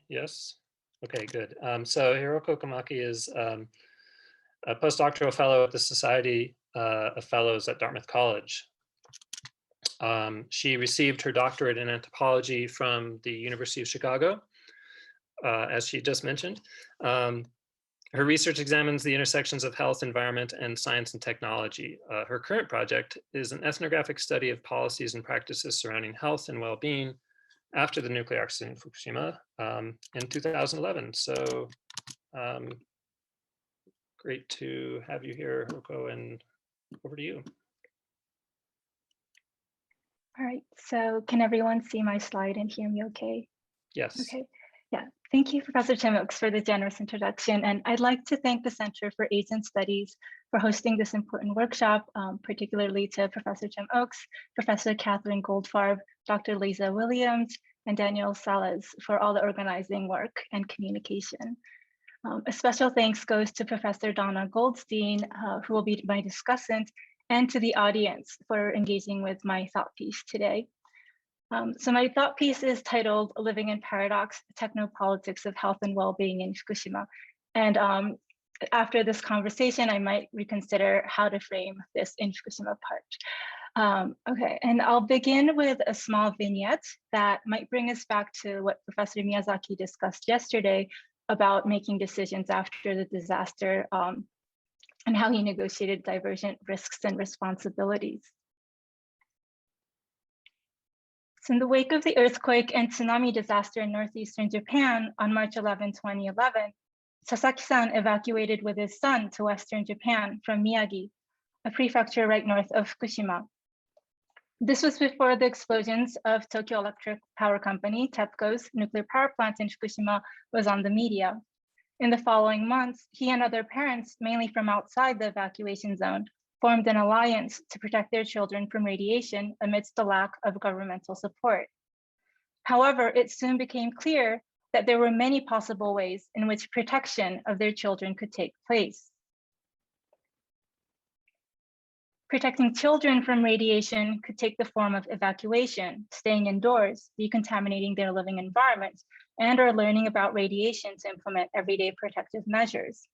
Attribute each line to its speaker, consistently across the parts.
Speaker 1: Yes. Okay, good. So Hiroko Kumaki is a postdoctoral fellow at the Society of Fellows at Dartmouth College. She received her doctorate in anthropology from the University of Chicago, as she just mentioned. Her research examines the intersections of health, environment, and science and technology. Her current project is an ethnographic study of policies and practices surrounding health and well-being after the nuclear accident in Fukushima in 2011. So great to have you here, Hiroko, and over to you.
Speaker 2: All right, so can everyone see my slide and hear me okay?
Speaker 1: Yes.
Speaker 2: Okay, yeah. Thank you, Professor Tim Oakes, for the generous introduction. And I'd like to thank the Center for Asian Studies for hosting this important workshop, particularly to Professor Tim Oakes, Professor Catherine Goldfarb, Dr. Lisa Williams, and Daniel Salas for all the organizing work and communication. A special thanks goes to Professor Donna Goldstein, who will be my discussant, and to the audience for engaging with my thought piece today. So my thought piece is titled Living in Paradox, Technopolitics of Health and Wellbeing in Fukushima. And after this conversation, I might reconsider how to frame this in Fukushima part. Okay, and I'll begin with a small vignette that might bring us back to what Professor Miyazaki discussed yesterday about making decisions after the disaster and how he negotiated divergent risks and responsibilities. So in the wake of the earthquake and tsunami disaster in northeastern Japan on March 11, 2011, Sasaki-san evacuated with his son to western Japan from Miyagi, a prefecture right north of Fukushima. This was before the explosions of Tokyo Electric Power Company, TEPCO's nuclear power plant in Fukushima was on the media. In the following months, he and other parents, mainly from outside the evacuation zone, formed an alliance to protect their children from radiation amidst the lack of governmental support. However, it soon became clear that there were many possible ways in which protection of their children could take place. Protecting children from radiation could take the form of evacuation, staying indoors, decontaminating their living environment, and or learning about radiation to implement everyday protective measures.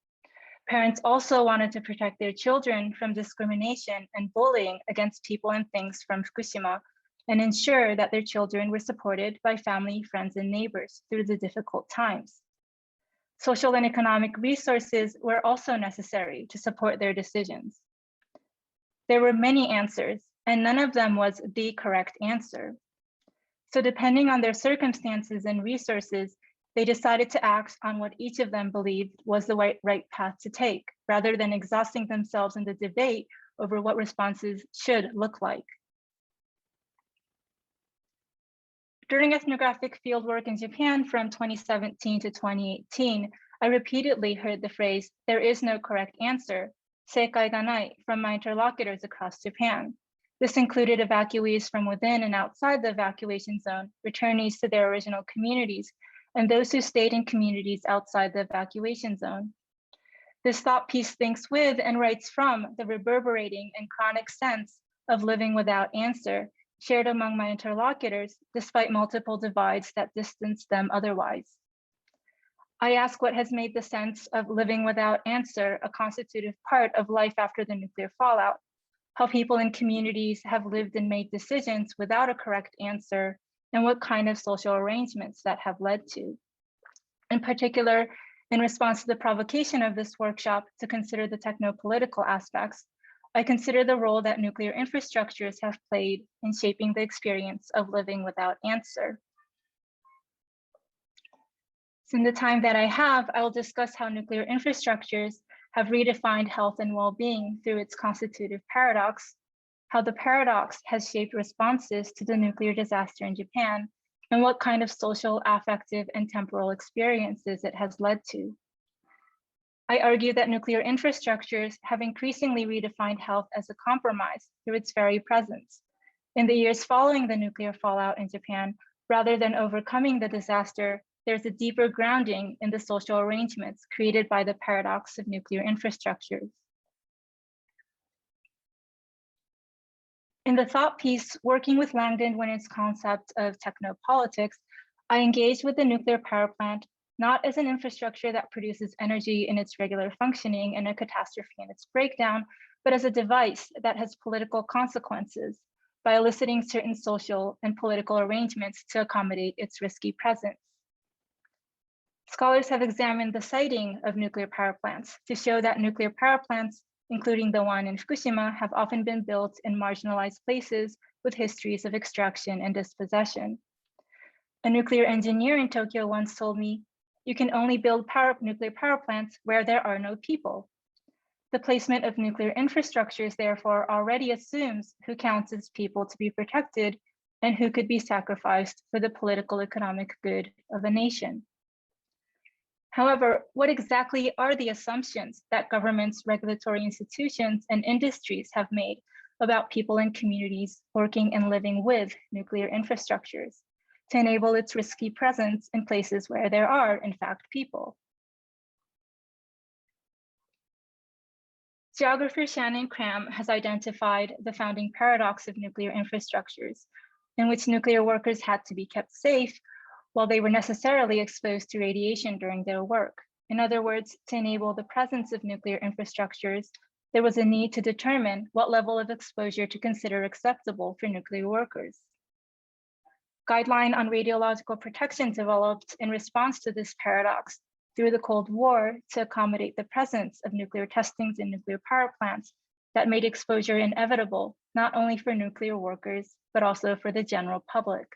Speaker 2: Parents also wanted to protect their children from discrimination and bullying against people and things from Fukushima and ensure that their children were supported by family, friends, and neighbors through the difficult times. Social and economic resources were also necessary to support their decisions. There were many answers, and none of them was the correct answer. So depending on their circumstances and resources, they decided to act on what each of them believed was the right path to take, rather than exhausting themselves in the debate over what responses should look like. During ethnographic fieldwork in Japan from 2017 to 2018, I repeatedly heard the phrase, "there is no correct answer," "seikai ga nai," from my interlocutors across Japan. This included evacuees from within and outside the evacuation zone, returnees to their original communities, and those who stayed in communities outside the evacuation zone. This thought piece thinks with and writes from the reverberating and chronic sense of living without answer, shared among my interlocutors, despite multiple divides that distanced them otherwise. I ask what has made the sense of living without answer a constitutive part of life after the nuclear fallout, how people in communities have lived and made decisions without a correct answer, and what kind of social arrangements that have led to. In particular, in response to the provocation of this workshop to consider the technopolitical aspects, I consider the role that nuclear infrastructures have played in shaping the experience of living without answer. So in the time that I have, I will discuss how nuclear infrastructures have redefined health and well-being through its constitutive paradox, how the paradox has shaped responses to the nuclear disaster in Japan, and what kind of social, affective, and temporal experiences it has led to. I argue that nuclear infrastructures have increasingly redefined health as a compromise through its very presence. In the years following the nuclear fallout in Japan, rather than overcoming the disaster, there's a deeper grounding in the social arrangements created by the paradox of nuclear infrastructures. In the thought piece, Working with Langdon Winant's concept of technopolitics, I engaged with the nuclear power plant not as an infrastructure that produces energy in its regular functioning and a catastrophe in its breakdown, but as a device that has political consequences by eliciting certain social and political arrangements to accommodate its risky presence. Scholars have examined the siting of nuclear power plants to show that nuclear power plants, including the one in Fukushima, have often been built in marginalized places with histories of extraction and dispossession. A nuclear engineer in Tokyo once told me, "You can only build nuclear power plants where there are no people." The placement of nuclear infrastructures, therefore, already assumes who counts as people to be protected and who could be sacrificed for the political economic good of a nation. However, what exactly are the assumptions that governments, regulatory institutions, and industries have made about people and communities working and living with nuclear infrastructures to enable its risky presence in places where there are, in fact, people? Geographer Shannon Cram has identified the founding paradox of nuclear infrastructures, in which nuclear workers had to be kept safe while they were necessarily exposed to radiation during their work. In other words, to enable the presence of nuclear infrastructures, there was a need to determine what level of exposure to consider acceptable for nuclear workers. Guideline on radiological protection developed in response to this paradox through the Cold War to accommodate the presence of nuclear testings in nuclear power plants that made exposure inevitable, not only for nuclear workers, but also for the general public.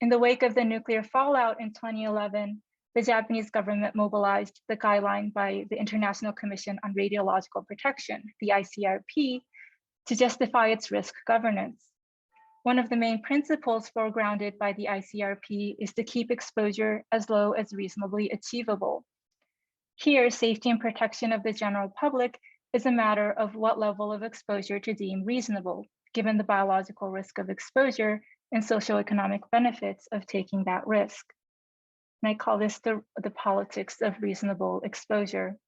Speaker 2: In the wake of the nuclear fallout in 2011, the Japanese government mobilized the guideline by the International Commission on Radiological Protection, the ICRP, to justify its risk governance. One of the main principles foregrounded by the ICRP is to keep exposure as low as reasonably achievable. Here, safety and protection of the general public is a matter of what level of exposure to deem reasonable, given the biological risk of exposure and socioeconomic benefits of taking that risk. And I call this the politics of reasonable exposure.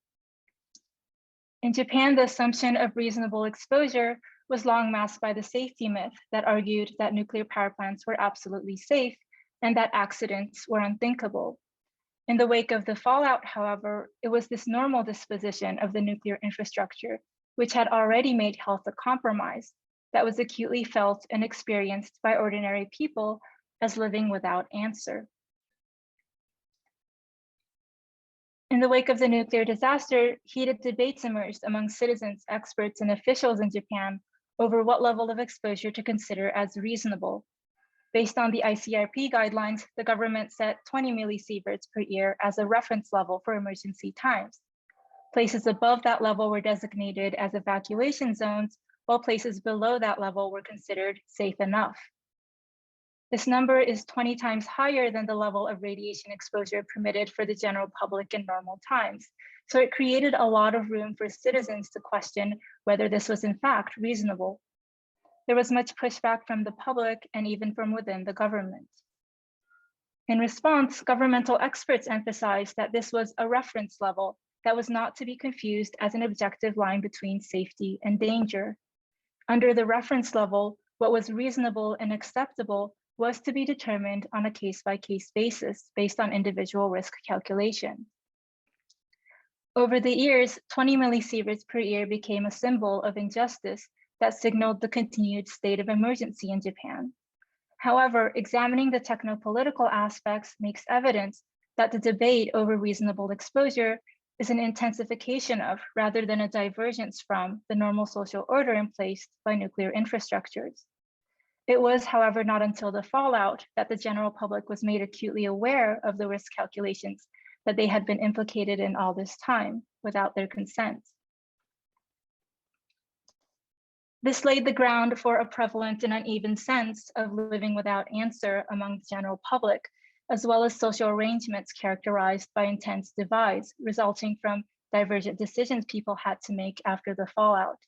Speaker 2: In Japan, the assumption of reasonable exposure was long masked by the safety myth that argued that nuclear power plants were absolutely safe and that accidents were unthinkable. In the wake of the fallout, however, it was this normal disposition of the nuclear infrastructure, which had already made health a compromise, that was acutely felt and experienced by ordinary people as living without answer. In the wake of the nuclear disaster, heated debates emerged among citizens, experts, and officials in Japan over what level of exposure to consider as reasonable. Based on the ICRP guidelines, the government set 20 millisieverts per year as a reference level for emergency times. Places above that level were designated as evacuation zones, while places below that level were considered safe enough. This number is 20 times higher than the level of radiation exposure permitted for the general public in normal times. So it created a lot of room for citizens to question whether this was in fact reasonable. There was much pushback from the public and even from within the government. In response, governmental experts emphasized that this was a reference level that was not to be confused as an objective line between safety and danger. Under the reference level, what was reasonable and acceptable was to be determined on a case-by-case basis based on individual risk calculation. Over the years, 20 millisieverts per year became a symbol of injustice that signaled the continued state of emergency in Japan. However, examining the technopolitical aspects makes evidence that the debate over reasonable exposure is an intensification of, rather than a divergence from, the normal social order in place by nuclear infrastructures. It was, however, not until the fallout that the general public was made acutely aware of the risk calculations that they had been implicated in all this time without their consent. This laid the ground for a prevalent and uneven sense of living without answer among the general public, as well as social arrangements characterized by intense divides resulting from divergent decisions people had to make after the fallout.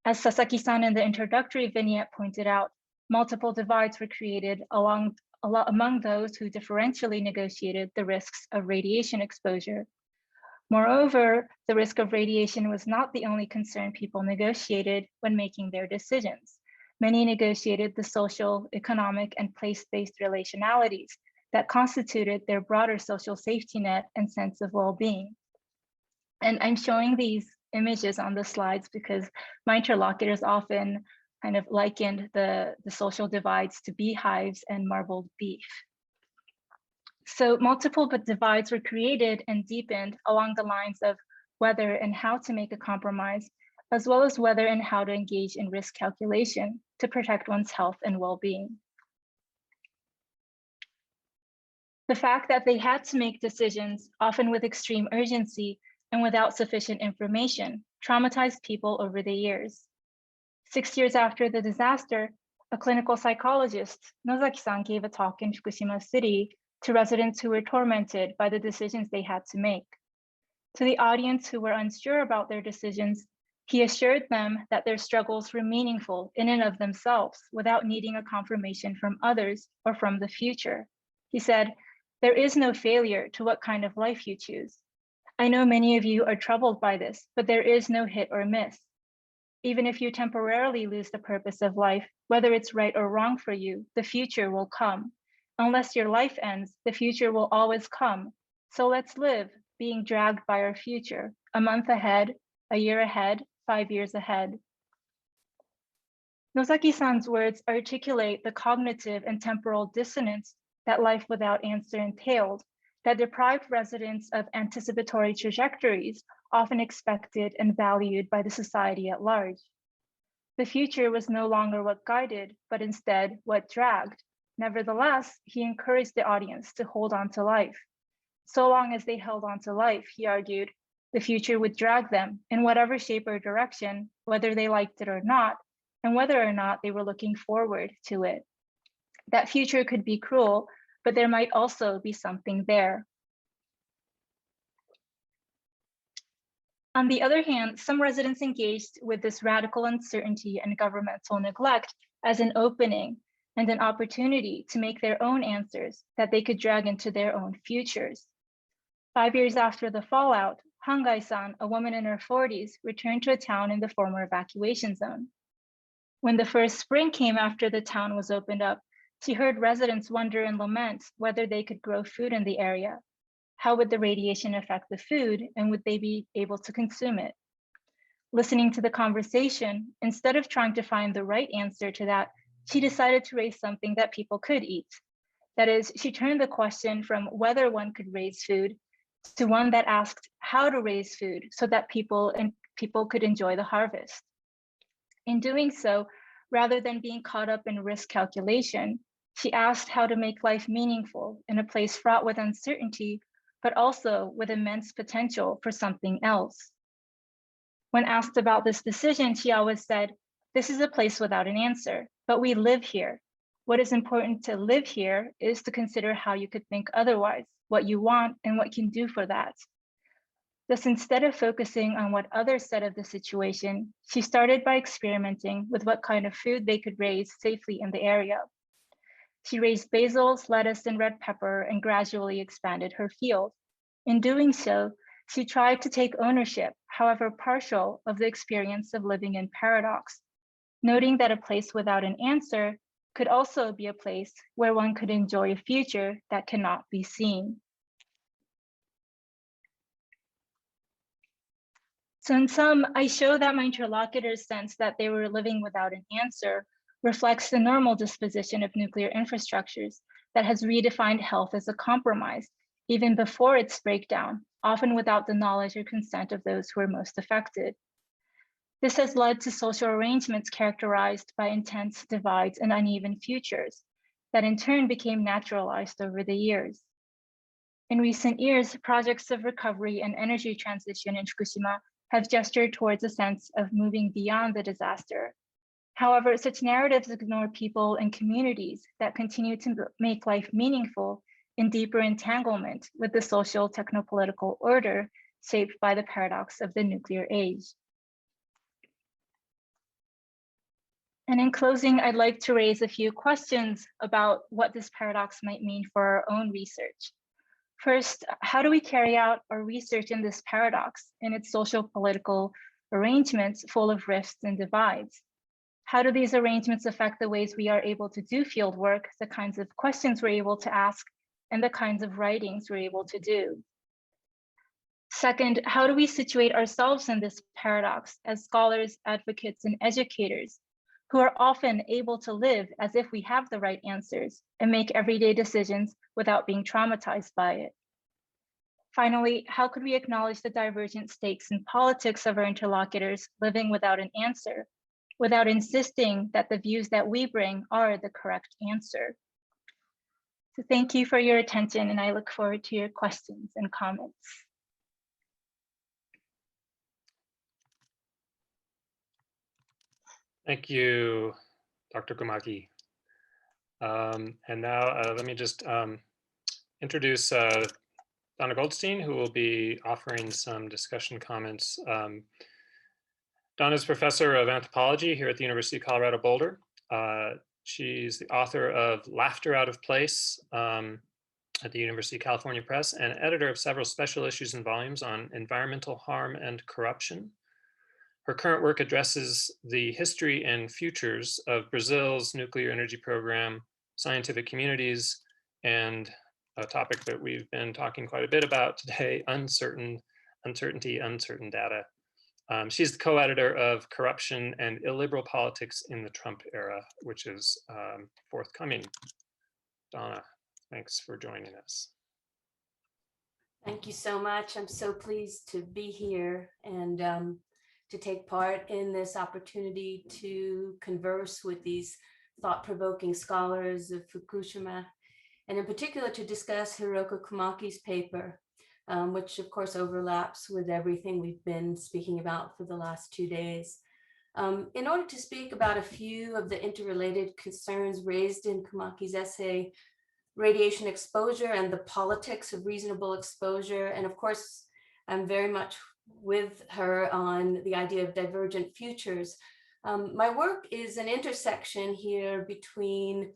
Speaker 2: As Sasaki-san in the introductory vignette pointed out, multiple divides were created among those who differentially negotiated the risks of radiation exposure. Moreover, the risk of radiation was not the only concern people negotiated when making their decisions, many negotiated the social, economic, and place-based relationalities that constituted their broader social safety net and sense of well-being. And I'm showing these images on the slides because my interlocutors often kind of likened the social divides to beehives and marbled beef. So multiple divides were created and deepened along the lines of whether and how to make a compromise, as well as whether and how to engage in risk calculation to protect one's health and well-being. The fact that they had to make decisions, often with extreme urgency and without sufficient information, traumatized people over the years. 6 years after the disaster, a clinical psychologist, Nozaki-san, gave a talk in Fukushima City to residents who were tormented by the decisions they had to make. To the audience who were unsure about their decisions, he assured them that their struggles were meaningful in and of themselves without needing a confirmation from others or from the future. He said, "There is no failure to what kind of life you choose. I know many of you are troubled by this, but there is no hit or miss. Even if you temporarily lose the purpose of life, whether it's right or wrong for you, the future will come. Unless your life ends, the future will always come. So let's live, being dragged by our future, a month ahead, a year ahead, 5 years ahead." Nozaki-san's words articulate the cognitive and temporal dissonance that life without answer entailed, that deprived residents of anticipatory trajectories often expected and valued by the society at large. The future was no longer what guided, but instead what dragged. Nevertheless, he encouraged the audience to hold on to life. So long as they held on to life, he argued, the future would drag them in whatever shape or direction, whether they liked it or not, and whether or not they were looking forward to it. That future could be cruel, but there might also be something there. On the other hand, some residents engaged with this radical uncertainty and governmental neglect as an opening and an opportunity to make their own answers that they could drag into their own futures. 5 years after the fallout, Hangai-san, a woman in her 40s, returned to a town in the former evacuation zone. When the first spring came after the town was opened up, she heard residents wonder and lament whether they could grow food in the area. How would the radiation affect the food, and would they be able to consume it? Listening to the conversation, instead of trying to find the right answer to that, she decided to raise something that people could eat. That is, she turned the question from whether one could raise food to one that asked how to raise food so that people could enjoy the harvest. In doing so, rather than being caught up in risk calculation, she asked how to make life meaningful in a place fraught with uncertainty, but also with immense potential for something else. When asked about this decision, she always said, "This is a place without an answer, but we live here. What is important to live here is to consider how you could think otherwise, what you want and what you can do for that." Thus, instead of focusing on what others said of the situation, she started by experimenting with what kind of food they could raise safely in the area. She raised basils, lettuce, and red pepper and gradually expanded her field. In doing so, she tried to take ownership, however partial, of the experience of living in paradox, noting that a place without an answer could also be a place where one could enjoy a future that cannot be seen. So in sum, I show that my interlocutors' sense that they were living without an answer reflects the normal disposition of nuclear infrastructures that has redefined health as a compromise, even before its breakdown, often without the knowledge or consent of those who are most affected. This has led to social arrangements characterized by intense divides and uneven futures that in turn became naturalized over the years. In recent years, projects of recovery and energy transition in Fukushima have gestured towards a sense of moving beyond the disaster. However, such narratives ignore people and communities that continue to make life meaningful in deeper entanglement with the social technopolitical order shaped by the paradox of the nuclear age. And in closing, I'd like to raise a few questions about what this paradox might mean for our own research. First, how do we carry out our research in this paradox in its social political arrangements full of rifts and divides? How do these arrangements affect the ways we are able to do field work, the kinds of questions we're able to ask, and the kinds of writings we're able to do? Second, how do we situate ourselves in this paradox as scholars, advocates, and educators who are often able to live as if we have the right answers and make everyday decisions without being traumatized by it? Finally, how could we acknowledge the divergent stakes and politics of our interlocutors living without an answer, without insisting that the views that we bring are the correct answer? So thank you for your attention, and I look forward to your questions and comments.
Speaker 1: Thank you, Dr. Kumaki. And now let me just introduce Donna Goldstein, who will be offering some discussion comments. Donna is professor of anthropology here at the University of Colorado Boulder. She's the author of Laughter Out of Place at the University of California Press and editor of several special issues and volumes on environmental harm and corruption. Her current work addresses the history and futures of Brazil's nuclear energy program, scientific communities, and a topic that we've been talking quite a bit about today, uncertainty, uncertain data. She's the co-editor of Corruption and Illiberal Politics in the Trump Era, which is forthcoming. Donna, thanks for joining us.
Speaker 3: Thank you so much. I'm so pleased to be here and to take part in this opportunity to converse with these thought-provoking scholars of Fukushima, and in particular to discuss Hiroko Kumaki's paper, which of course overlaps with everything we've been speaking about for the last 2 days. In order to speak about a few of the interrelated concerns raised in Kumaki's essay, radiation exposure and the politics of reasonable exposure, and of course, I'm very much with her on the idea of divergent futures. My work is an intersection here between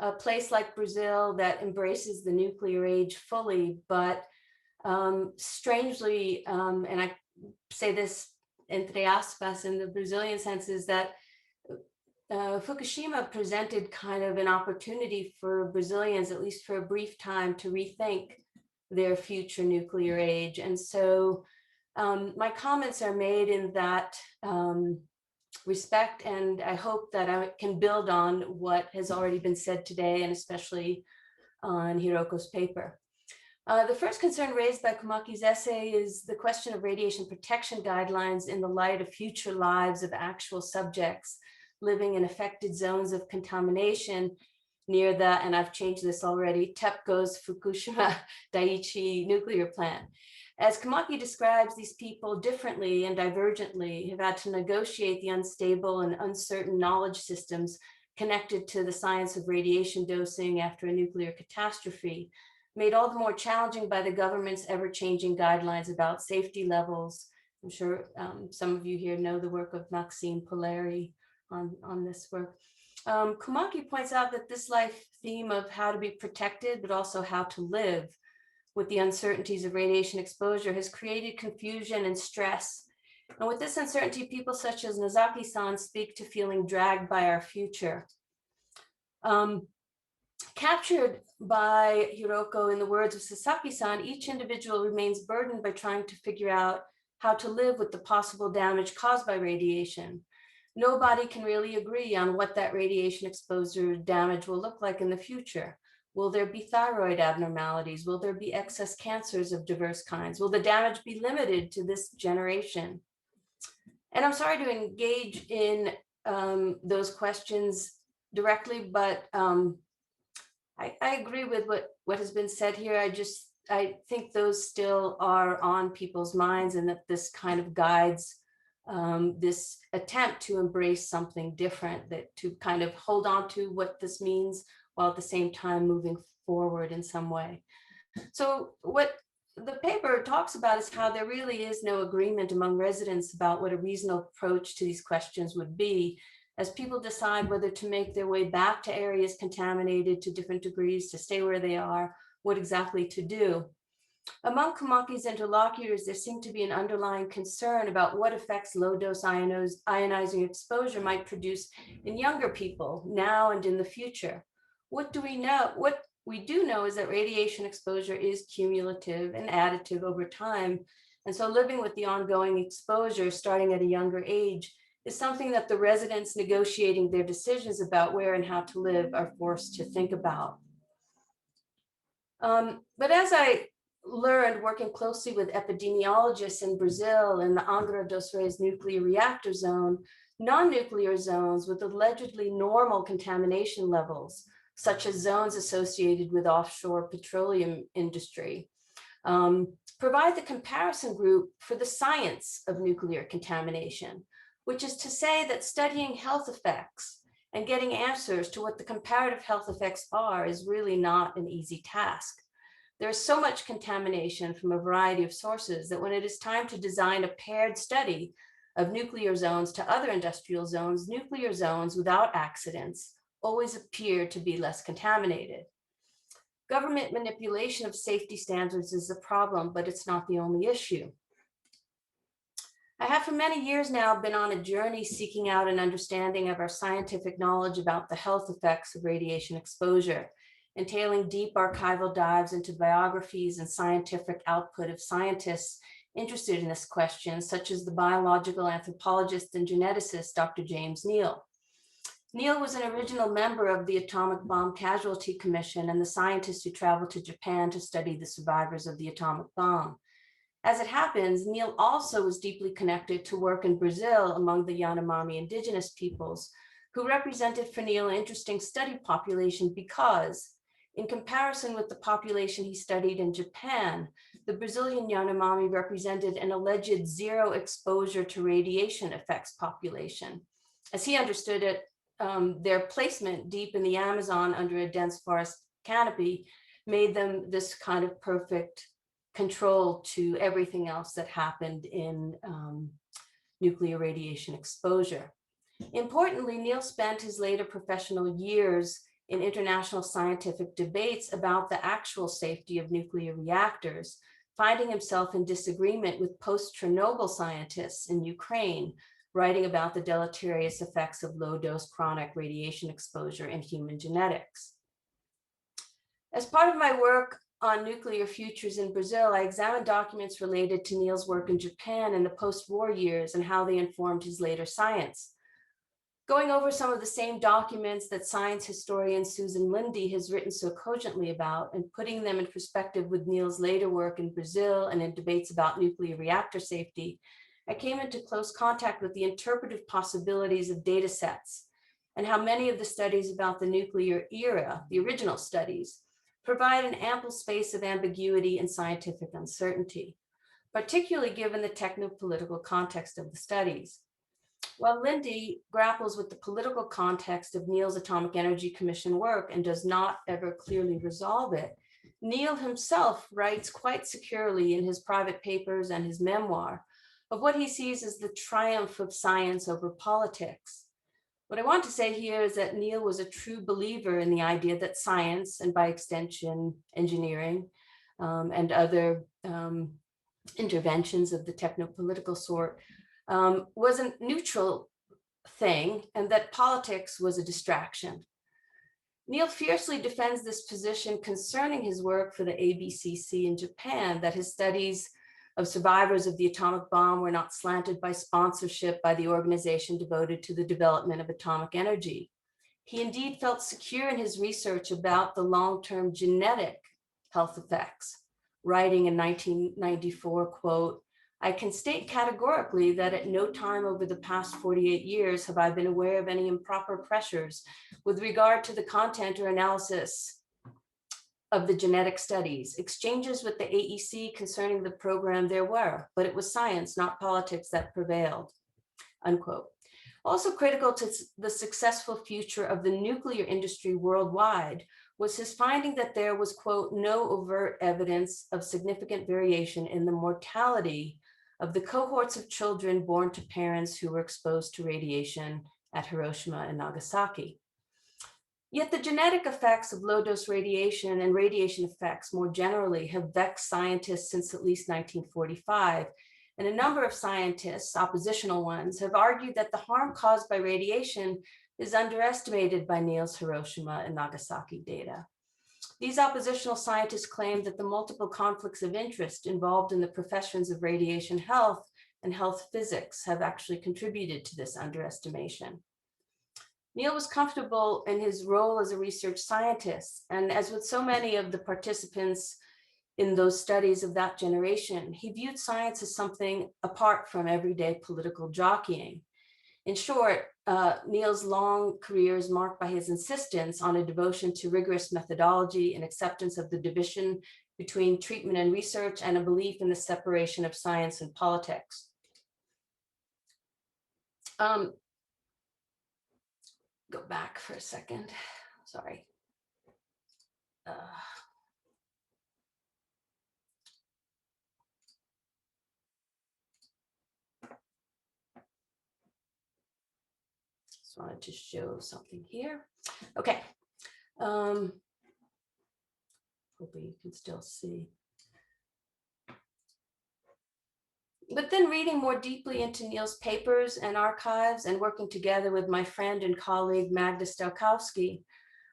Speaker 3: a place like Brazil that embraces the nuclear age fully, but strangely, and I say this entre aspas in the Brazilian sense, is that Fukushima presented kind of an opportunity for Brazilians, at least for a brief time, to rethink their future nuclear age. And so my comments are made in that respect, and I hope that I can build on what has already been said today, and especially on Hiroko's paper. The first concern raised by Kumaki's essay is the question of radiation protection guidelines in the light of future lives of actual subjects living in affected zones of contamination near the, and I've changed this already, TEPCO's Fukushima Daiichi nuclear plant. As Kumaki describes, these people differently and divergently have had to negotiate the unstable and uncertain knowledge systems connected to the science of radiation dosing after a nuclear catastrophe, made all the more challenging by the government's ever-changing guidelines about safety levels. I'm sure some of you here know the work of Maxime Polari on this work. Kumaki points out that this life theme of how to be protected, but also how to live with the uncertainties of radiation exposure has created confusion and stress. And with this uncertainty, people such as Nozaki-san speak to feeling dragged by our future. Captured by Hiroko in the words of Sasaki-san, each individual remains burdened by trying to figure out how to live with the possible damage caused by radiation. Nobody can really agree on what that radiation exposure damage will look like in the future. Will there be thyroid abnormalities? Will there be excess cancers of diverse kinds? Will the damage be limited to this generation? And I'm sorry to engage in those questions directly, but I agree with what has been said here. I think those still are on people's minds, and that this kind of guides this attempt to embrace something different, that to kind of hold on to what this means while at the same time moving forward in some way. So what the paper talks about is how there really is no agreement among residents about what a reasonable approach to these questions would be, as people decide whether to make their way back to areas contaminated to different degrees, to stay where they are, what exactly to do. Among Kumaki's interlocutors, there seemed to be an underlying concern about what effects low-dose ionizing exposure might produce in younger people now and in the future. What do we know? What we do know is that radiation exposure is cumulative and additive over time. And so living with the ongoing exposure starting at a younger age is something that the residents negotiating their decisions about where and how to live are forced to think about. But as I learned working closely with epidemiologists in Brazil in the Angra dos Reis nuclear reactor zone, non-nuclear zones with allegedly normal contamination levels, such as zones associated with offshore petroleum industry, provide the comparison group for the science of nuclear contamination, which is to say that studying health effects and getting answers to what the comparative health effects are is really not an easy task. There's so much contamination from a variety of sources that when it is time to design a paired study of nuclear zones to other industrial zones, nuclear zones without accidents always appear to be less contaminated. Government manipulation of safety standards is a problem, but it's not the only issue. I have for many years now been on a journey seeking out an understanding of our scientific knowledge about the health effects of radiation exposure, entailing deep archival dives into biographies and scientific output of scientists interested in this question, such as the biological anthropologist and geneticist, Dr. James Neal. Neal was an original member of the Atomic Bomb Casualty Commission and the scientist who traveled to Japan to study the survivors of the atomic bomb. As it happens, Neal also was deeply connected to work in Brazil among the Yanomami indigenous peoples, who represented for Neal an interesting study population because, in comparison with the population he studied in Japan, the Brazilian Yanomami represented an alleged zero exposure to radiation effects population. As he understood it, their placement deep in the Amazon under a dense forest canopy made them this kind of perfect control to everything else that happened in nuclear radiation exposure. Importantly, Neal spent his later professional years in international scientific debates about the actual safety of nuclear reactors, finding himself in disagreement with post-Chernobyl scientists in Ukraine, writing about the deleterious effects of low-dose chronic radiation exposure in human genetics. As part of my work on nuclear futures in Brazil, I examined documents related to Neal's work in Japan in the post-war years and how they informed his later science. Going over some of the same documents that science historian Susan Lindy has written so cogently about and putting them in perspective with Neal's later work in Brazil and in debates about nuclear reactor safety, I came into close contact with the interpretive possibilities of data sets and how many of the studies about the nuclear era, the original studies, provide an ample space of ambiguity and scientific uncertainty, particularly given the technopolitical context of the studies. While Lindy grapples with the political context of Neal's Atomic Energy Commission work and does not ever clearly resolve it, Neal himself writes quite securely in his private papers and his memoir of what he sees as the triumph of science over politics. What I want to say here is that Neal was a true believer in the idea that science, and by extension, engineering, and other interventions of the technopolitical sort, was a neutral thing, and that politics was a distraction. Neal fiercely defends this position concerning his work for the ABCC in Japan, that his studies of survivors of the atomic bomb were not slanted by sponsorship by the organization devoted to the development of atomic energy. He indeed felt secure in his research about the long-term genetic health effects, writing in 1994, quote, "I can state categorically that at no time over the past 48 years have I been aware of any improper pressures with regard to the content or analysis of the genetic studies. Exchanges with the AEC concerning the program there were, but it was science, not politics, that prevailed," unquote. Also critical to the successful future of the nuclear industry worldwide was his finding that there was, quote, "no overt evidence of significant variation in the mortality of the cohorts of children born to parents who were exposed to radiation at Hiroshima and Nagasaki." Yet the genetic effects of low-dose radiation and radiation effects more generally have vexed scientists since at least 1945. And a number of scientists, oppositional ones, have argued that the harm caused by radiation is underestimated by Neil's Hiroshima and Nagasaki data. These oppositional scientists claim that the multiple conflicts of interest involved in the professions of radiation health and health physics have actually contributed to this underestimation. Neil was comfortable in his role as a research scientist, and as with so many of the participants in those studies of that generation, he viewed science as something apart from everyday political jockeying. In short, Neil's long career is marked by his insistence on a devotion to rigorous methodology and acceptance of the division between treatment and research, and a belief in the separation of science and politics. Go back for a second, sorry. Just wanted to show something here. Okay. Hopefully you can still see. But then reading more deeply into Neil's papers and archives and working together with my friend and colleague Magda Stelkowski,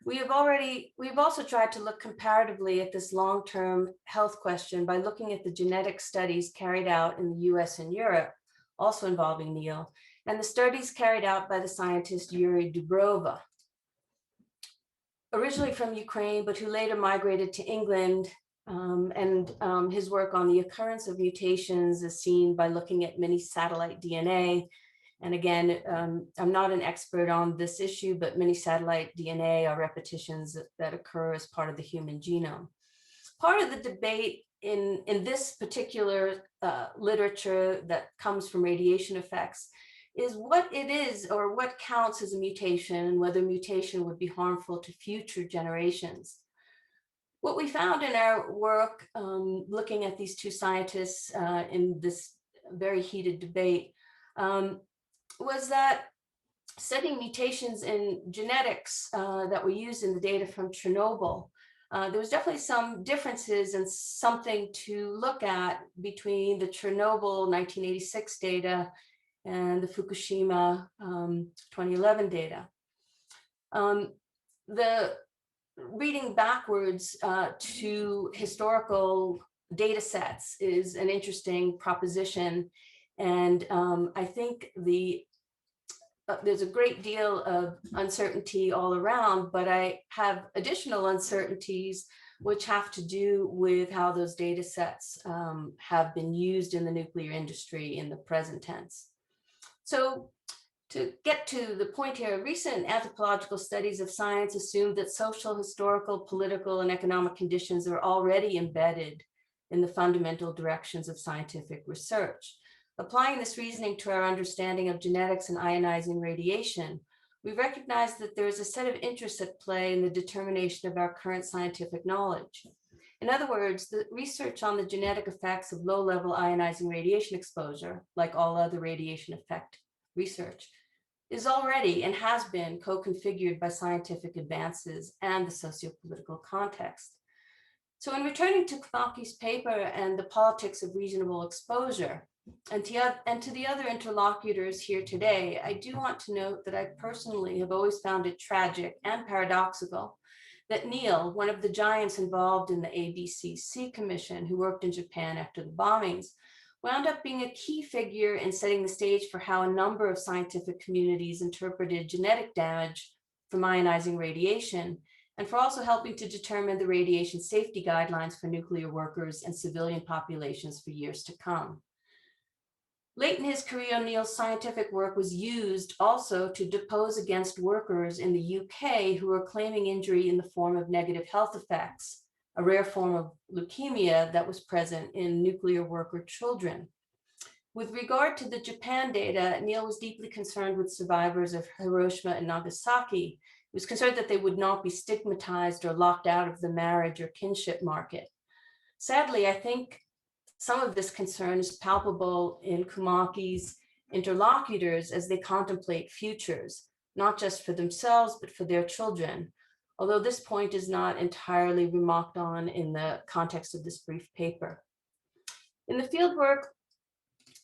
Speaker 3: we've also tried to look comparatively at this long-term health question by looking at the genetic studies carried out in the US and Europe, also involving Neil, and the studies carried out by the scientist Yuri Dubrova. Originally from Ukraine, but who later migrated to England, his work on the occurrence of mutations is seen by looking at mini-satellite DNA. And again, I'm not an expert on this issue, but mini-satellite DNA are repetitions that occur as part of the human genome. Part of the debate in this particular literature that comes from radiation effects is what it is or what counts as a mutation and whether mutation would be harmful to future generations. What we found in our work, looking at these two scientists in this very heated debate, was that studying mutations in genetics that were used in the data from Chernobyl, there was definitely some differences and something to look at between the Chernobyl 1986 data and the Fukushima 2011 data. Reading backwards to historical data sets is an interesting proposition. And I think there's a great deal of uncertainty all around, but I have additional uncertainties which have to do with how those data sets have been used in the nuclear industry in the present tense. So to get to the point here, recent anthropological studies of science assume that social, historical, political, and economic conditions are already embedded in the fundamental directions of scientific research. Applying this reasoning to our understanding of genetics and ionizing radiation, we recognize that there is a set of interests at play in the determination of our current scientific knowledge. In other words, the research on the genetic effects of low-level ionizing radiation exposure, like all other radiation effect research, is already and has been co-configured by scientific advances and the socio-political context. So in returning to Kumaki's paper and the politics of reasonable exposure, and to the other interlocutors here today, I do want to note that I personally have always found it tragic and paradoxical that Neil, one of the giants involved in the ABCC Commission who worked in Japan after the bombings, wound up being a key figure in setting the stage for how a number of scientific communities interpreted genetic damage from ionizing radiation, and for also helping to determine the radiation safety guidelines for nuclear workers and civilian populations for years to come. Late in his career, Neil's scientific work was used also to depose against workers in the UK who were claiming injury in the form of negative health effects, a rare form of leukemia that was present in nuclear worker children. With regard to the Japan data, Neil was deeply concerned with survivors of Hiroshima and Nagasaki. He was concerned that they would not be stigmatized or locked out of the marriage or kinship market. Sadly, I think some of this concern is palpable in Kumaki's interlocutors as they contemplate futures, not just for themselves, but for their children, although this point is not entirely remarked on in the context of this brief paper. In the fieldwork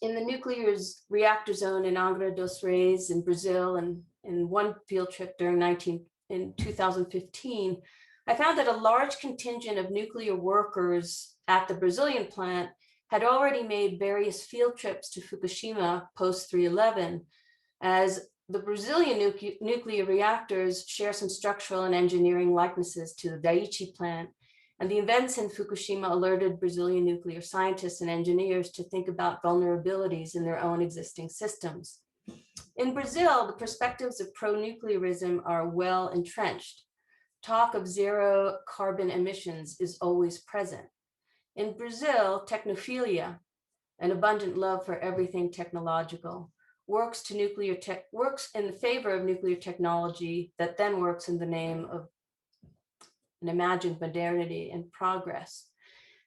Speaker 3: in the nuclear reactor zone in Angra dos Reis in Brazil, and in one field trip in 2015, I found that a large contingent of nuclear workers at the Brazilian plant had already made various field trips to Fukushima post 3/11, as the Brazilian nuclear reactors share some structural and engineering likenesses to the Daiichi plant, and the events in Fukushima alerted Brazilian nuclear scientists and engineers to think about vulnerabilities in their own existing systems. In Brazil, the perspectives of pro-nuclearism are well entrenched. Talk of zero carbon emissions is always present. In Brazil, technophilia, an abundant love for everything technological, works in the favor of nuclear technology that then works in the name of an imagined modernity and progress.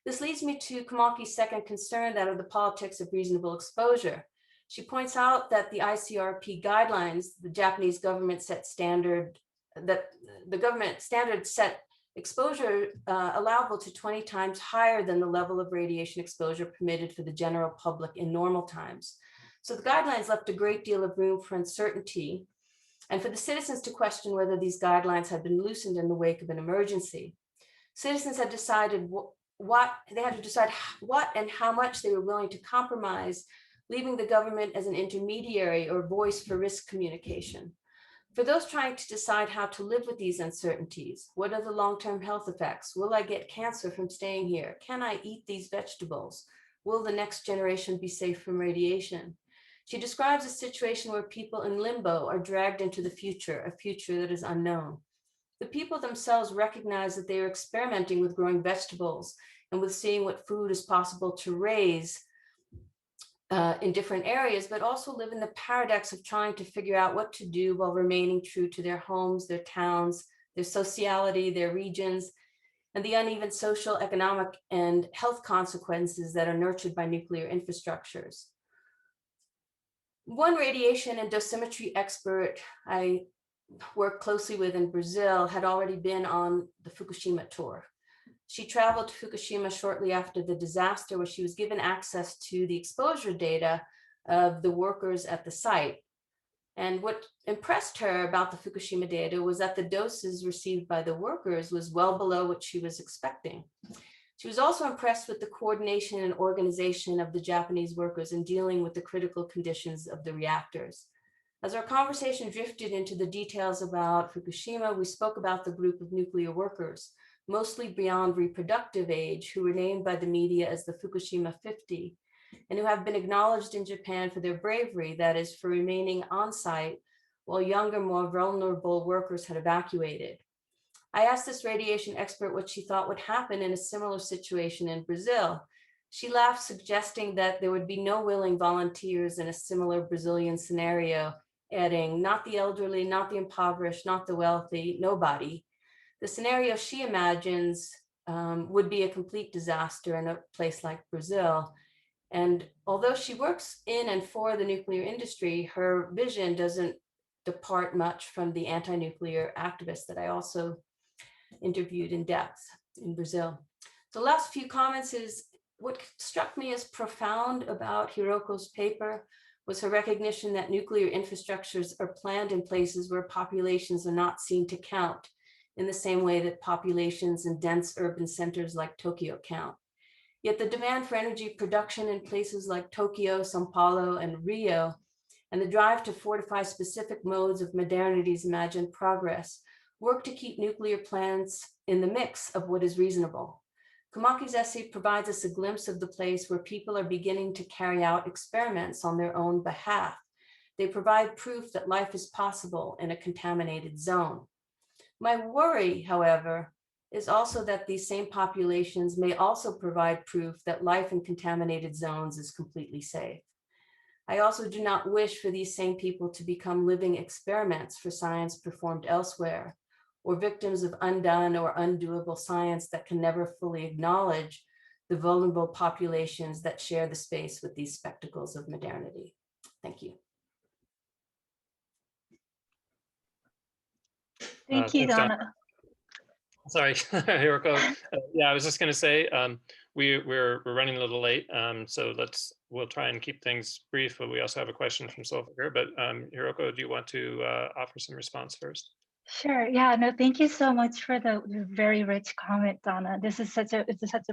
Speaker 3: This leads me to Kumaki's second concern, that of the politics of reasonable exposure. She points out that the ICRP guidelines, the Japanese government set standard, that the government standard set exposure allowable to 20 times higher than the level of radiation exposure permitted for the general public in normal times. So the guidelines left a great deal of room for uncertainty and for the citizens to question whether these guidelines had been loosened in the wake of an emergency. Citizens had decided what and how much they were willing to compromise, leaving the government as an intermediary or voice for risk communication. For those trying to decide how to live with these uncertainties, what are the long-term health effects? Will I get cancer from staying here? Can I eat these vegetables? Will the next generation be safe from radiation? She describes a situation where people in limbo are dragged into the future, a future that is unknown. The people themselves recognize that they are experimenting with growing vegetables and with seeing what food is possible to raise in different areas, but also live in the paradox of trying to figure out what to do while remaining true to their homes, their towns, their sociality, their regions, and the uneven social, economic, and health consequences that are nurtured by nuclear infrastructures. One radiation and dosimetry expert I worked closely with in Brazil had already been on the Fukushima tour. She traveled to Fukushima shortly after the disaster, where she was given access to the exposure data of the workers at the site. And what impressed her about the Fukushima data was that the doses received by the workers was well below what she was expecting. She was also impressed with the coordination and organization of the Japanese workers in dealing with the critical conditions of the reactors. As our conversation drifted into the details about Fukushima, we spoke about the group of nuclear workers, mostly beyond reproductive age, who were named by the media as the Fukushima 50, and who have been acknowledged in Japan for their bravery, that is, for remaining on site while younger, more vulnerable workers had evacuated. I asked this radiation expert what she thought would happen in a similar situation in Brazil. She laughed, suggesting that there would be no willing volunteers in a similar Brazilian scenario, adding, not the elderly, not the impoverished, not the wealthy, nobody. The scenario she imagines would be a complete disaster in a place like Brazil. And although she works in and for the nuclear industry, her vision doesn't depart much from the anti-nuclear activists that I also interviewed in depth in Brazil. The last few comments is, what struck me as profound about Hiroko's paper was her recognition that nuclear infrastructures are planned in places where populations are not seen to count, in the same way that populations in dense urban centers like Tokyo count. Yet the demand for energy production in places like Tokyo, Sao Paulo, and Rio, and the drive to fortify specific modes of modernity's imagined progress, work to keep nuclear plants in the mix of what is reasonable. Kumaki's essay provides us a glimpse of the place where people are beginning to carry out experiments on their own behalf. They provide proof that life is possible in a contaminated zone. My worry, however, is also that these same populations may also provide proof that life in contaminated zones is completely safe. I also do not wish for these same people to become living experiments for science performed elsewhere, or victims of undone or undoable science that can never fully acknowledge the vulnerable populations that share the space with these spectacles of modernity. Thank you.
Speaker 2: Thank you,
Speaker 1: Thanks,
Speaker 2: Donna.
Speaker 1: Sorry, Hiroko. Yeah, I was just going to say we're running a little late, so we'll try and keep things brief. But we also have a question from Solfager. But Hiroko, do you want to offer some response first?
Speaker 2: Sure. Yeah. No. Thank you so much for the very rich comment, Donna. This is such a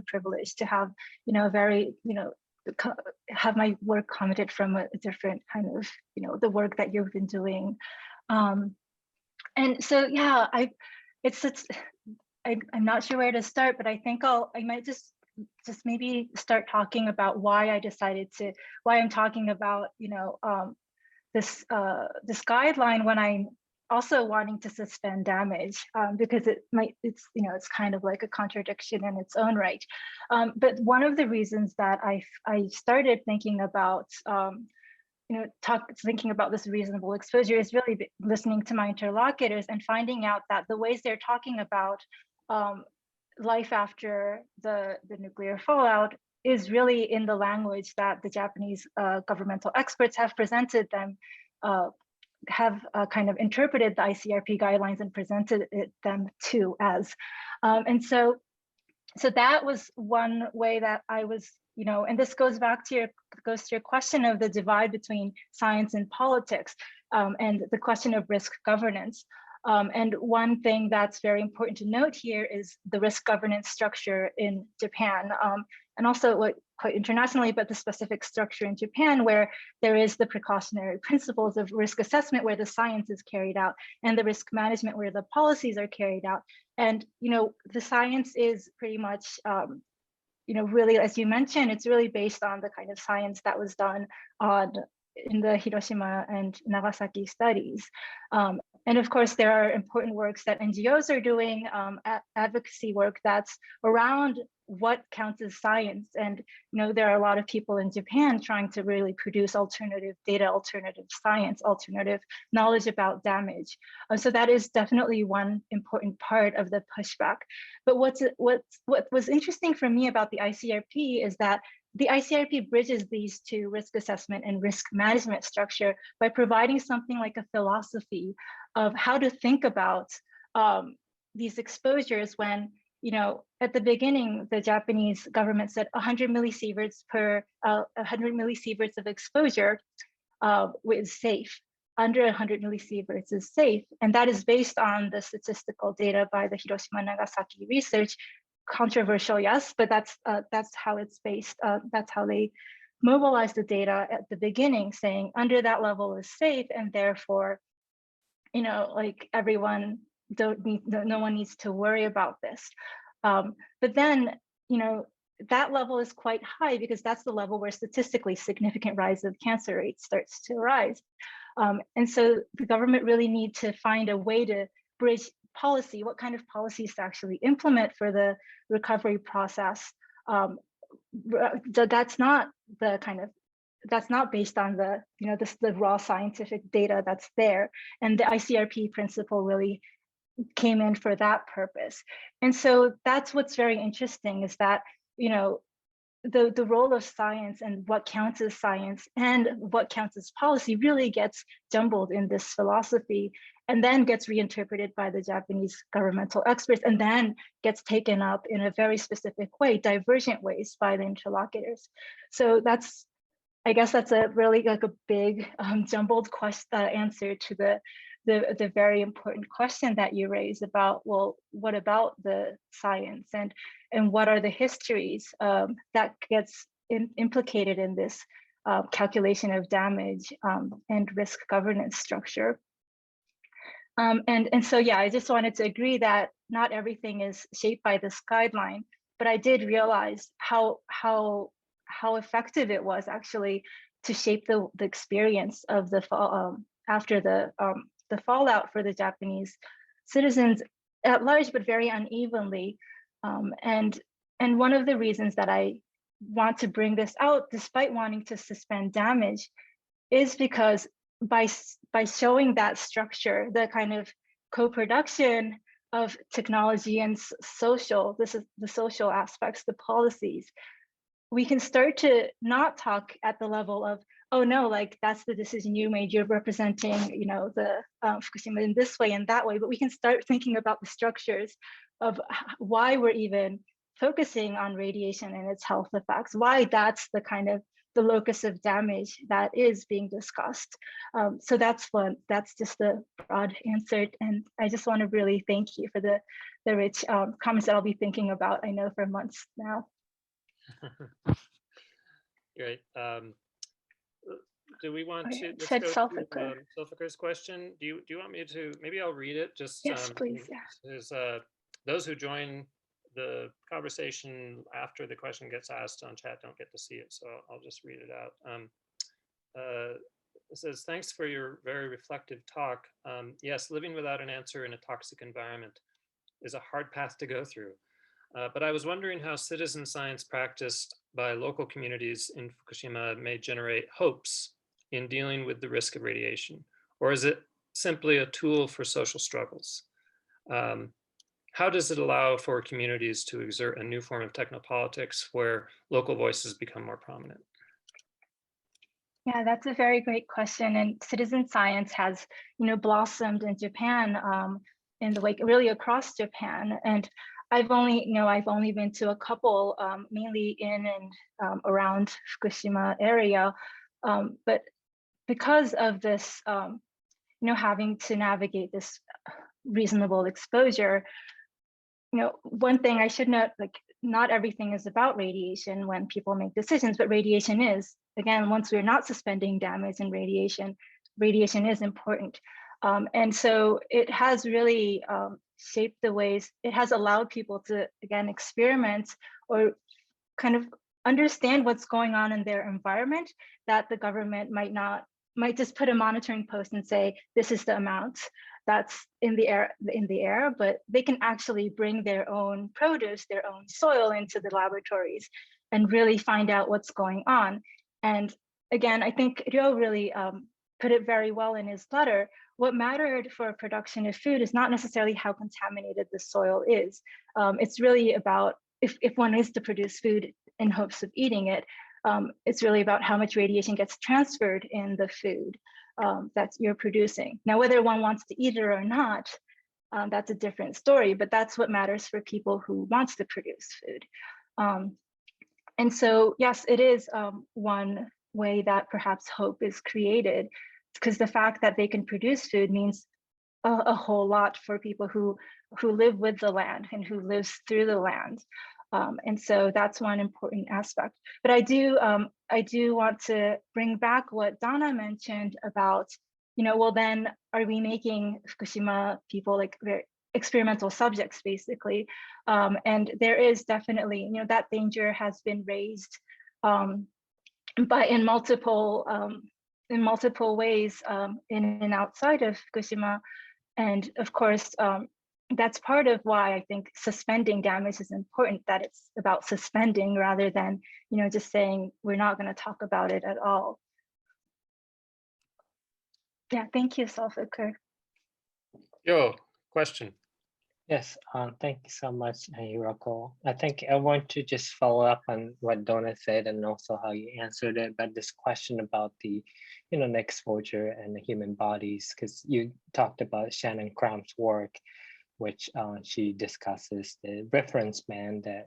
Speaker 2: privilege to have very have my work commented from a different kind of the work that you've been doing, and so yeah, I'm not sure where to start, but I think I might just maybe start talking about why I'm talking about this guideline when I'm also wanting to suspend damage, because it's kind of like a contradiction in its own right. But one of the reasons that I started thinking about thinking about this reasonable exposure is really listening to my interlocutors and finding out that the ways they're talking about life after the nuclear fallout is really in the language that the Japanese governmental experts have presented them, have kind of interpreted the ICRP guidelines and presented them to as. And so that was one way that I was, and this goes back to your question of the divide between science and politics, and the question of risk governance. And one thing that's very important to note here is the risk governance structure in Japan, and also quite internationally, but the specific structure in Japan, where there is the precautionary principles of risk assessment, where the science is carried out, and the risk management, where the policies are carried out. And the science is pretty much, really, as you mentioned, it's really based on the kind of science that was done in the Hiroshima and Nagasaki studies. And of course, there are important works that NGOs are doing, advocacy work that's around what counts as science. And there are a lot of people in Japan trying to really produce alternative data, alternative science, alternative knowledge about damage. So that is definitely one important part of the pushback. But what was interesting for me about the ICRP is that the ICRP bridges these two, risk assessment and risk management structure, by providing something like a philosophy of how to think about these exposures when, at the beginning, the Japanese government said 100 millisieverts per 100 millisieverts of exposure is safe. Under 100 millisieverts is safe. And that is based on the statistical data by the Hiroshima Nagasaki research. Controversial, yes, but that's how it's based. That's how they mobilized the data at the beginning, saying under that level is safe, and therefore, like everyone no one needs to worry about this. But then, that level is quite high because that's the level where statistically significant rise of cancer rates starts to rise. And so the government really need to find a way to bridge policy, what kind of policies to actually implement for the recovery process. That's not based on the raw scientific data that's there. And the ICRP principle really came in for that purpose. And so that's what's very interesting, is that, the role of science and what counts as science and what counts as policy really gets jumbled in this philosophy, and then gets reinterpreted by the Japanese governmental experts, and then gets taken up in a very specific way, divergent ways, by the interlocutors. So I guess that's a really like a big jumbled answer to the very important question that you raised about, well, what about the science, and what are the histories that gets implicated in this calculation of damage and risk governance structure. And so, yeah, I just wanted to agree that not everything is shaped by this guideline, but I did realize how effective it was actually to shape the experience of the after the fallout for the Japanese citizens at large, but very unevenly. And one of the reasons that I want to bring this out, despite wanting to suspend damage, is because by showing that structure, the kind of co-production of technology and social, this is the social aspects, the policies, we can start to not talk at the level of, oh no, like that's the decision you made, you're representing, the Fukushima in this way and that way, but we can start thinking about the structures why we're even focusing on radiation and its health effects, why that's the kind of the locus of damage that is being discussed. So that's just the broad answer. And I just want to really thank you for the rich comments that I'll be thinking about, I know, for months now.
Speaker 1: Great. Do we want to, let's
Speaker 2: Said
Speaker 1: go
Speaker 2: Sulfaker.
Speaker 1: to Sulfaker's question. Do you want me to, maybe I'll read it, just
Speaker 2: Yes, please. Yeah.
Speaker 1: there's those who join the conversation after the question gets asked on chat don't get to see it, so I'll just read it out. It says, thanks for your very reflective talk. Yes, living without an answer in a toxic environment is a hard path to go through. But I was wondering how citizen science practiced by local communities in Fukushima may generate hopes in dealing with the risk of radiation, or is it simply a tool for social struggles? How does it allow for communities to exert a new form of technopolitics where local voices become more prominent?
Speaker 2: Yeah, that's a very great question. And citizen science has, blossomed in Japan, in the wake, really across Japan. And I've only been to a couple, mainly in and around Fukushima area. But because of this, having to navigate this reasonable exposure, one thing I should note, like, not everything is about radiation when people make decisions, but radiation is. Again, once we're not suspending damage in radiation, radiation is important. And so it has really shaped the ways, it has allowed people to, again, experiment or kind of understand what's going on in their environment that the government might just put a monitoring post and say, this is the amount that's in the air, but they can actually bring their own produce, their own soil into the laboratories and really find out what's going on. And again, I think Ryo really put it very well in his letter. What mattered for production of food is not necessarily how contaminated the soil is. It's really about, if one is to produce food in hopes of eating it, it's really about how much radiation gets transferred in the food that you're producing. Now, whether one wants to eat it or not, that's a different story, but that's what matters for people who wants to produce food. And so, yes, it is one way that perhaps hope is created, because the fact that they can produce food means a whole lot for people who live with the land and who lives through the land. And so that's one important aspect. But I do want to bring back what Donna mentioned about, well, then are we making Fukushima people like very experimental subjects, basically? And there is definitely, that danger has been raised but in multiple ways in and outside of Fukushima. And of course, that's part of why I think suspending damage is important, that it's about suspending rather than, just saying we're not going to talk about it at all. Yeah, thank you, Sulfaker.
Speaker 1: Yo, question.
Speaker 4: Yes, thank you so much, Hiroko. I think I want to just follow up on what Donna said and also how you answered it, but this question about the, the exposure and the human bodies, because you talked about Shannon Cramp's work, which she discusses the reference band that,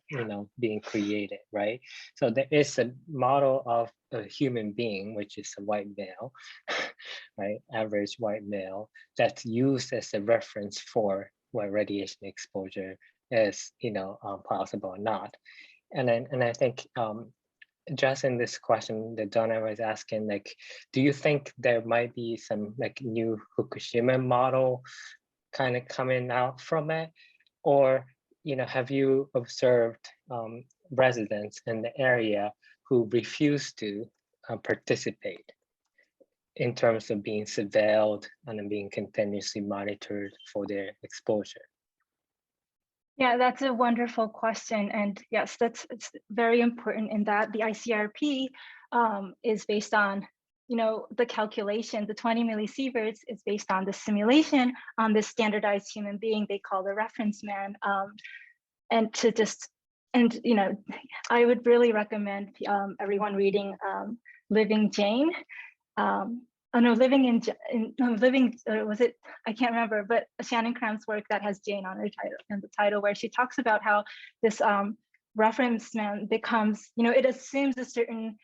Speaker 4: being created, right? So there is a model of a human being, which is a white male, right? Average white male, that's used as a reference for what radiation exposure is, possible or not. And I think addressing this question that Donna was asking, like, do you think there might be some like new Fukushima model kind of coming out from it? Or, have you observed residents in the area who refuse to participate in terms of being surveilled and being continuously monitored for their exposure?
Speaker 2: Yeah, that's a wonderful question. And yes, it's very important in that the ICRP is based on, the calculation, the 20 millisieverts is based on the simulation on this standardized human being they call the reference man. I would really recommend everyone reading Living Jane. oh no, was it, I can't remember, but Shannon Cram's work that has Jane on her title and the title, where she talks about how this reference man becomes, it assumes a certain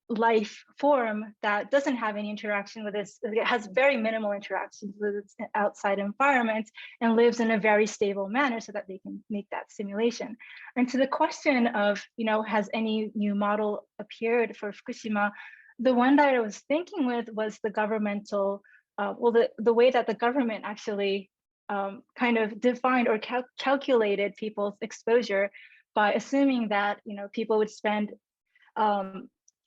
Speaker 2: life form that doesn't have any interaction with this, it has very minimal interactions with its outside environment and lives in a very stable manner so that they can make that simulation. And to the question of, has any new model appeared for Fukushima, the one that I was thinking with was the governmental, the way that the government actually kind of defined or calculated people's exposure by assuming that, people would spend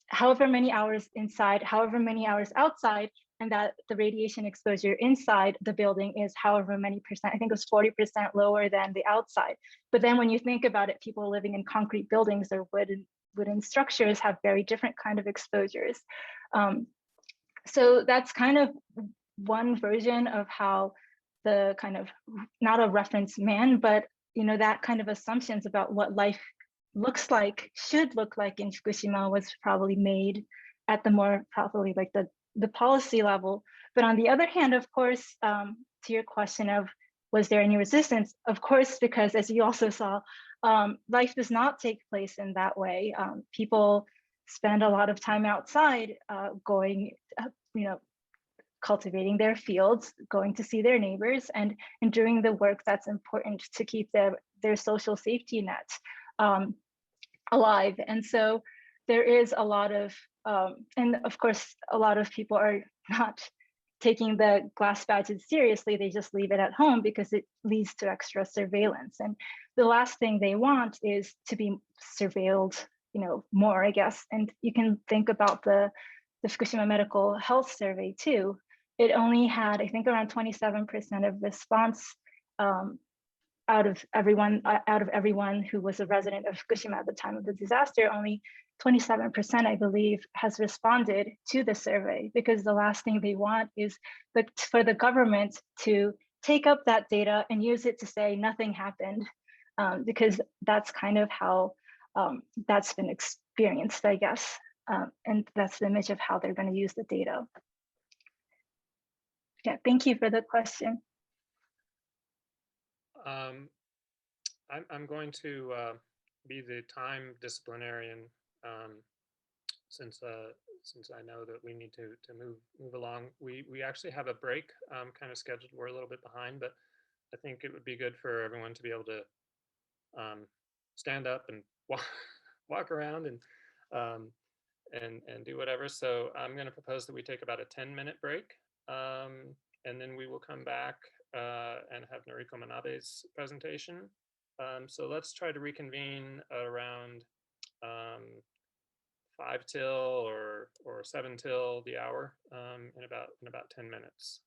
Speaker 2: however many hours inside, however many hours outside, and that the radiation exposure inside the building is however many percent, I think it was 40% lower than the outside. But then when you think about it, people living in concrete buildings or wooden structures have very different kind of exposures. So that's kind of one version of how the kind of, not a reference man, but that kind of assumptions about what life looks like, should look like in Fukushima was probably made at the more probably like the policy level. But on the other hand, of course, to your question of was there any resistance? Of course, because as you also saw, life does not take place in that way. People spend a lot of time outside going, cultivating their fields, going to see their neighbors, and doing the work that's important to keep their social safety net alive. And so there is a lot of, and of course, a lot of people are not taking the glass badges seriously. They just leave it at home because it leads to extra surveillance. And the last thing they want is to be surveilled, more, I guess. And you can think about the Fukushima Medical Health Survey too. It only had, I think, around 27% of response out of everyone who was a resident of Fukushima at the time of the disaster. Only 27%, I believe, has responded to the survey, because the last thing they want is for the government to take up that data and use it to say nothing happened, because that's kind of how that's been experienced, I guess. And that's the image of how they're going to use the data. Yeah, thank you for the question.
Speaker 1: I'm going to be the time disciplinarian, since I know that we need to move along. We actually have a break kind of scheduled. We're a little bit behind, but I think it would be good for everyone to be able to stand up and walk around and do whatever. So I'm going to propose that we take about a 10-minute break, and then we will come back and have Noriko Manabe's presentation. So let's try to reconvene around 5 till or 7 till the hour in about 10 minutes.